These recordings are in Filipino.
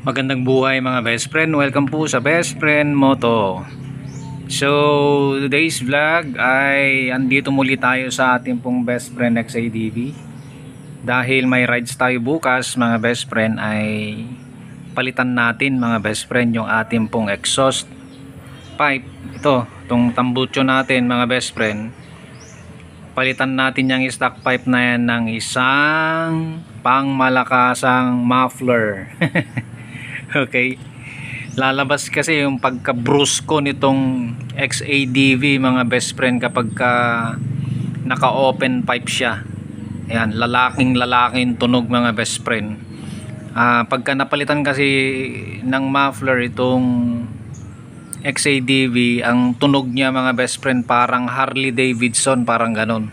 Magandang buhay mga best friend. Welcome po sa Best Friend Moto. So today's vlog ay andito muli tayo sa ating pong best friend XADV. Dahil may rides tayo bukas mga best friend, ay palitan natin mga best friend yung ating pong exhaust pipe. Itong tambucho natin mga best friend, palitan natin yung stock pipe na yan ng isang pangmalakasang muffler. Okay, lalabas kasi yung pagka-brusko nitong XADV mga best friend kapag naka-open pipe siya. Ayan, lalaking tunog mga best friend. Pagka napalitan kasi ng muffler itong XADV, ang tunog niya mga best friend parang Harley Davidson, parang ganon.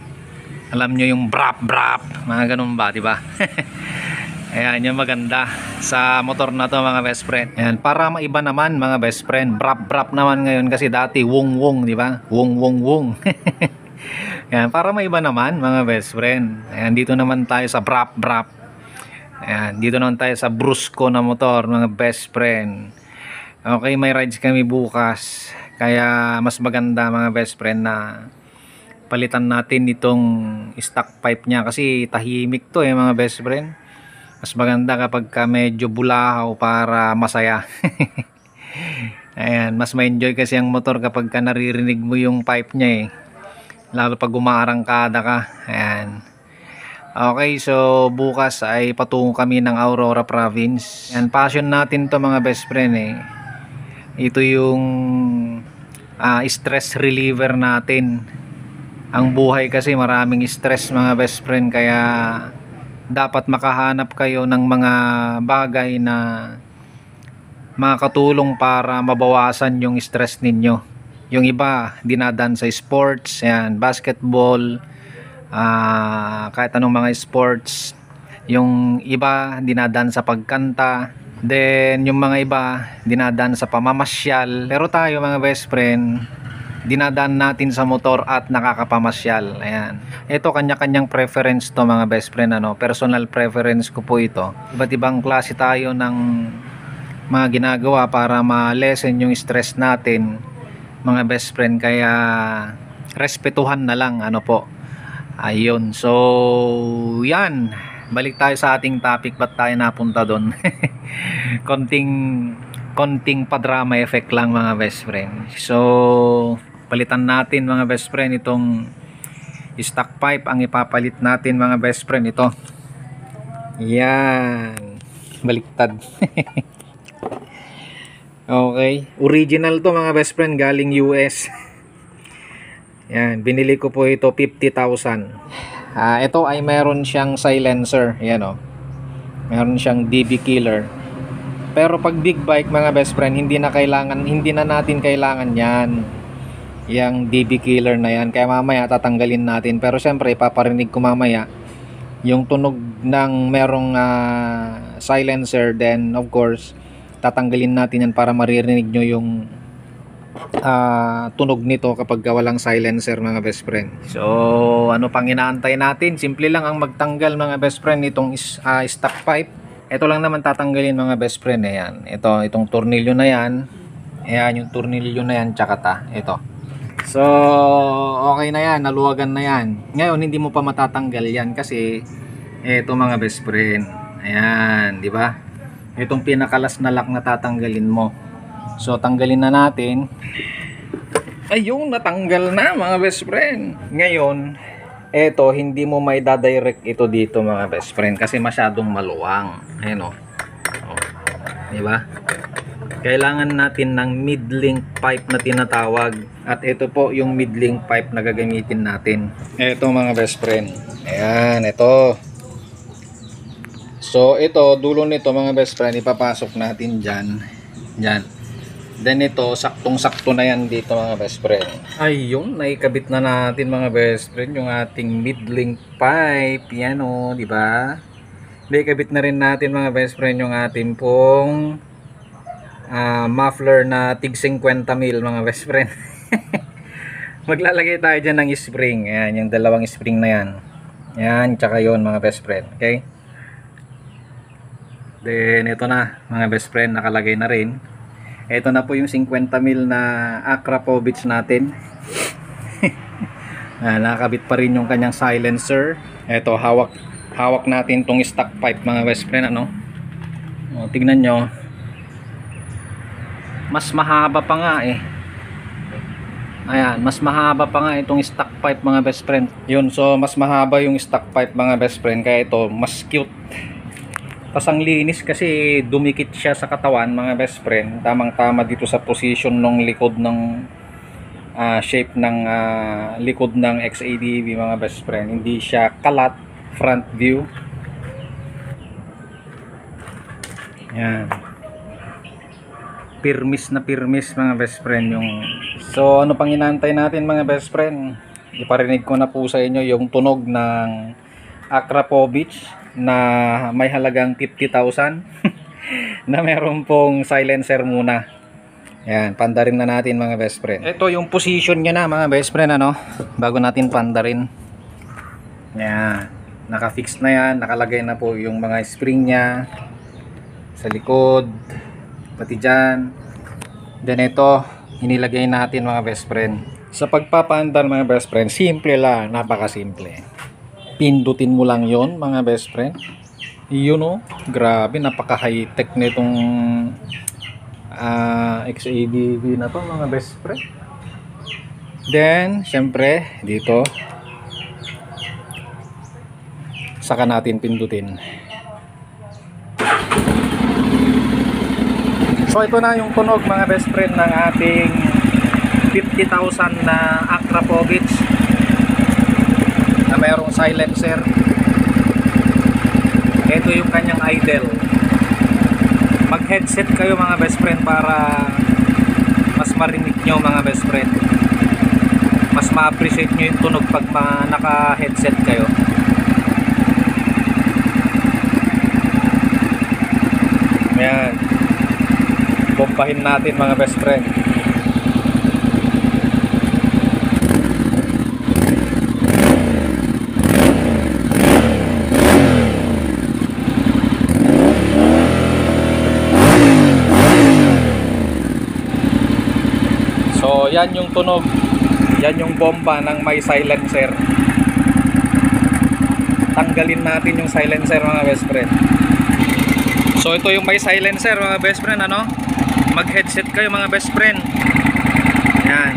Alam nyo yung brap brap, mga ganon ba, diba? Ayan, yung maganda sa motor na to mga best friend. Ayan, para maiba naman mga best friend, brap brap naman ngayon, kasi dati wong wong, di ba? Wong wong wong. Ayan, para maiba naman mga best friend. Ayan, dito naman tayo sa brap brap. Ayan, dito naman tayo sa brusko na motor mga best friend. Okay, may rides kami bukas, kaya mas maganda mga best friend na palitan natin itong stock pipe niya, kasi tahimik to mga best friend. Mas maganda kapag medyo bulahaw para masaya. Ayan, mas ma-enjoy kasi ang motor kapag naririnig mo yung pipe niya lalo pag umaarangkada ka. Ayan. Okay, so bukas ay patungo kami ng Aurora Province. Ayan, passion natin to mga best friend Ito yung stress reliever natin. Ang buhay kasi maraming stress mga best friend, kaya dapat makahanap kayo ng mga bagay na makakatulong para mabawasan yung stress ninyo. Yung iba dinadaan sa sports, yan, basketball, kahit anong mga sports. Yung iba dinadaan sa pagkanta, then yung mga iba dinadaan sa pamamasyal. Pero tayo mga best friend, dinadaan natin sa motor at nakakapamasyal. Ayan. Ito kanya-kanyang preference to mga best friend, personal preference ko po ito. Iba't ibang klase tayo ng mga ginagawa para ma-lessen yung stress natin mga best friend, kaya respetuhan na lang po. Ayun. So yan, balik tayo sa ating topic. Ba't tayo napunta doon? konting padrama effect lang mga best friend. So palitan natin mga best friend itong stock pipe. Ang ipapalit natin mga best friend, ito. Yan, baliktad. Okay, original to mga best friend, galing US. Yan, binili ko po ito 50,000. Ito ay meron siyang silencer. Yan meron siyang DB killer. Pero pag big bike mga best friend, hindi na natin kailangan yan, yung DB killer na yan. Kaya mamaya tatanggalin natin. Pero syempre ipaparinig ko mamaya yung tunog ng merong silencer. Then of course tatanggalin natin yan para maririnig nyo yung tunog nito kapag walang silencer mga best friend. So ano pang inaantay natin? Simple lang ang magtanggal mga best friend itong stock pipe. Ito lang naman tatanggalin mga best friend. Ayan, itong tornilyo na yan. Ayan, yung tornilyo na yan, tsaka ito. So okay na yan, naluwagan na yan. Ngayon hindi mo pa matatanggal yan kasi ito mga best friend, ayan, di ba? Itong pinakalas na lock na tatanggalin mo. So tanggalin na natin. Ayun, natanggal na mga best friend. Ngayon ito, hindi mo may dadirect ito dito mga best friend kasi masyadong maluwang. Ayan di ba? Kailangan natin ng mid-link pipe na tinatawag. At ito po yung mid-link pipe na gagamitin natin. Ito mga best friend. Ayan, ito. So ito, dulo nito mga best friend, ipapasok natin dyan. Dyan. Then ito, saktong-sakto na yan dito mga best friend. Ayun, naikabit na natin mga best friend yung ating mid-link pipe. Yan di ba? Naikabit na rin natin mga best friend yung ating pong muffler na tig 50 mil mga best friend. Maglalagay tayo dyan ng spring. Ayan, yung dalawang spring na yan. Yan, tsaka yun mga best friend. Okay? Then ito na mga best friend, nakalagay na rin. Ito na po yung 50 mil na Akrapovic natin. Nakakabit pa rin yung kanyang silencer. Ito, hawak natin tong stock pipe mga best friend, ano. O, tignan nyo, mas mahaba pa nga eh. Ayan, mas mahaba pa nga itong stock pipe mga best friend. Yun, so mas mahaba yung stock pipe mga best friend, kaya ito mas cute. Tas ang linis kasi dumikit siya sa katawan mga best friend. Tamang tama dito sa position ng likod ng shape ng likod ng XADV mga best friend. Hindi siya kalat, front view. Yan, pirmis na pirmis mga best friend yung. So ano pang inaantay natin mga best friend? Iparinig ko na po sa inyo yung tunog ng Akrapovic na may halagang 50,000 na meron pong silencer muna. Yan, pandarin na natin mga best friend. Ito yung position niya na mga best friend, ano, bago natin pandarin. Yan, nakafix na yan, nakalagay na po yung mga spring niya sa likod, pati dyan. Then ito, inilagay natin mga best friend. Sa pagpapaandar mga best friend, simple lang, napakasimple. Pindutin mo lang yon mga best friend. Yun o, grabe, napaka high tech nitong XADV na to mga best friend. Then, syempre, dito saka natin pindutin. So ito na yung tunog mga best friend ng ating 50,000 na Akrapovic na mayroong silencer. Ito yung kanyang idle. Mag headset kayo mga best friend para mas marinig nyo mga best friend. Mas ma-appreciate nyo yung tunog pag naka headset kayo. Ayan, bombahin natin mga best friend. So yan yung tunog, yan yung bomba ng may silencer. Tanggalin natin yung silencer mga best friend. So ito yung may silencer mga best friend, ano. Mag headset kayo mga best friend. Yan,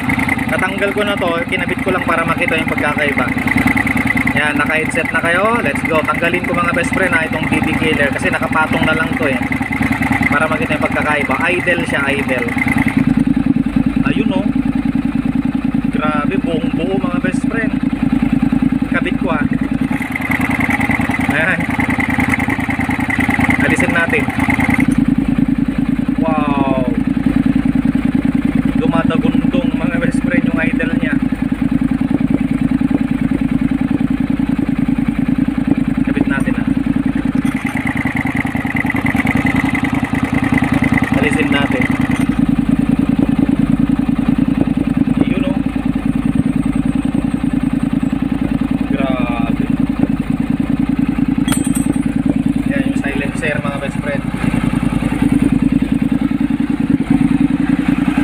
natanggal ko na to, kinabit ko lang para makita yung pagkakaiba. Yan, naka headset na kayo, let's go. Tanggalin ko mga best friend itong BB killer kasi nakapatong na lang to eh, para makita yung pagkakaiba. Idle siya, idle. Ayun o, grabe, buong buo mga best friend. Kabit ko ayan, alisin natin. Wow, dumadagundong mga best friend yung idle nya. Kabit natin alisin natin.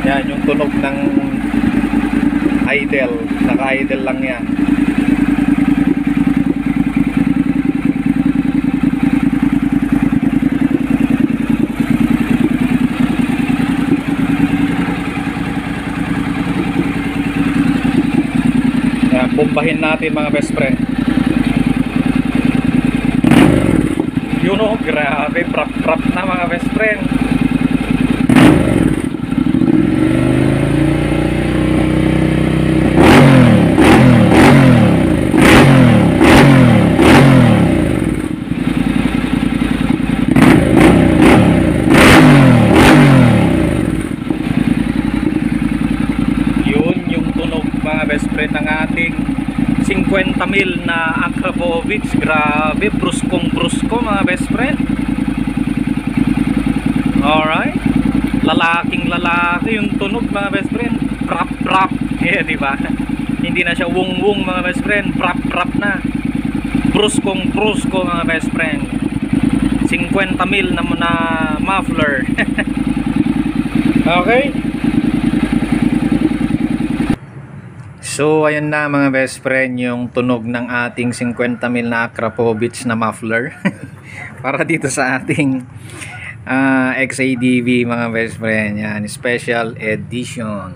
Yan yung tunog ng idle, naka-idle lang yan. Yan, bombahin natin mga best friend. Yun o, grabe, prap na mga best friend. Best friend ng ating 50 mil na Akrapovic. Grabe, bruskong brusko mga best friend. Alright, lalaking lalaki yung tunog mga best friend. Prap yeah, diba? Hindi na siya wung mga best friend, prap na. Bruskong brusko mga best friend. 50 mil na muffler. Okay. So ayun na mga best friend, yung tunog ng ating 50 mil na Akrapovic na muffler. Para dito sa ating XADV mga best friend. Yan, special edition.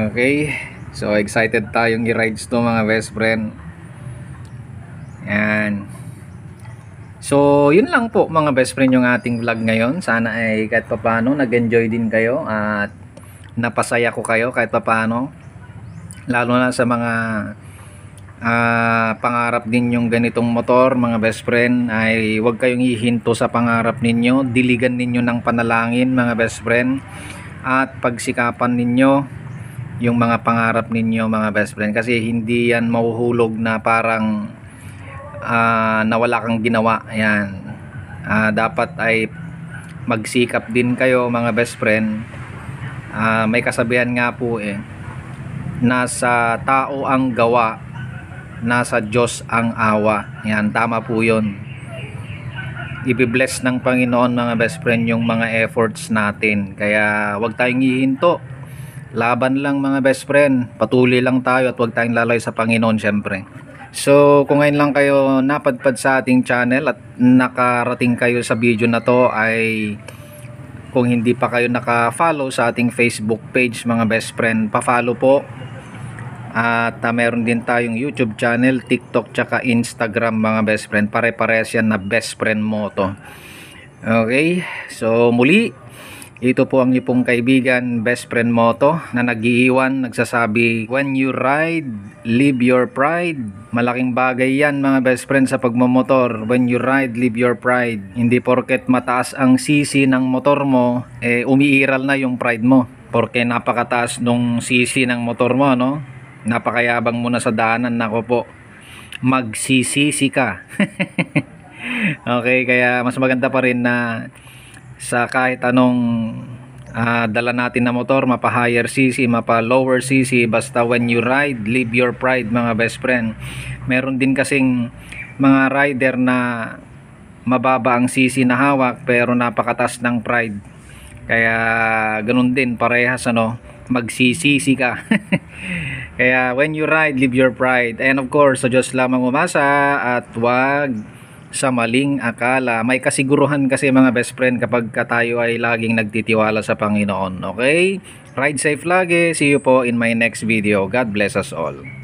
Okay. So excited tayong i-rides to mga best friend. Yan. So yun lang po mga best friend yung ating vlog ngayon. Sana ay kahit papaano nag-enjoy din kayo at napasaya ko kayo kahit papaano, lalo na sa mga pangarap din yung ganitong motor mga best friend, ay huwag kayong hihinto sa pangarap ninyo, diligan ninyo ng panalangin mga best friend, at pagsikapan ninyo yung mga pangarap ninyo mga best friend, kasi hindi yan mahuhulog na parang na wala kang ginawa. Yan, dapat ay magsikap din kayo mga best friend. May kasabihan nga po nasa tao ang gawa, nasa Diyos ang awa. Yan, tama po yun. Ibibless ng Panginoon mga best friend yung mga efforts natin, kaya wag tayong hihinto, laban lang mga best friend, patuloy lang tayo at wag tayong lalay sa Panginoon syempre. So kung ngayon lang kayo napadpad sa ating channel at nakarating kayo sa video na to, ay kung hindi pa kayo naka-follow sa ating Facebook page mga best friend, pa-follow po. At meron din tayong YouTube channel, TikTok, tsaka Instagram mga best friend. Pare-parehas yan na Best Friend Moto. Okay, so muli, ito po ang iyong kaibigan Best Friend Moto na nag-iiwan, nagsasabi, when you ride, live your pride. Malaking bagay yan mga best friend sa pagmamotor. When you ride, live your pride. Hindi porket mataas ang CC ng motor mo, umiiral na yung pride mo. Porque napakataas nung CC ng motor mo, no? Napakayabang mo na sa daanan, nako po. Magsisisi ka. Okay, kaya mas maganda pa rin na sa kahit anong dala natin na motor, mapa higher cc, mapa lower cc, basta when you ride, live your pride mga best friend. Meron din kasing mga rider na mababa ang cc na hawak pero napakataas ng pride, kaya ganun din, parehas ano, magsisisi ka. Kaya when you ride, live your pride, and of course sa Diyos lamang umasa at wag sa maling akala. May kasiguruhan kasi mga best friend kapag tayo ay laging nagtitiwala sa Panginoon. Okay? Ride safe lagi. See you po in my next video. God bless us all.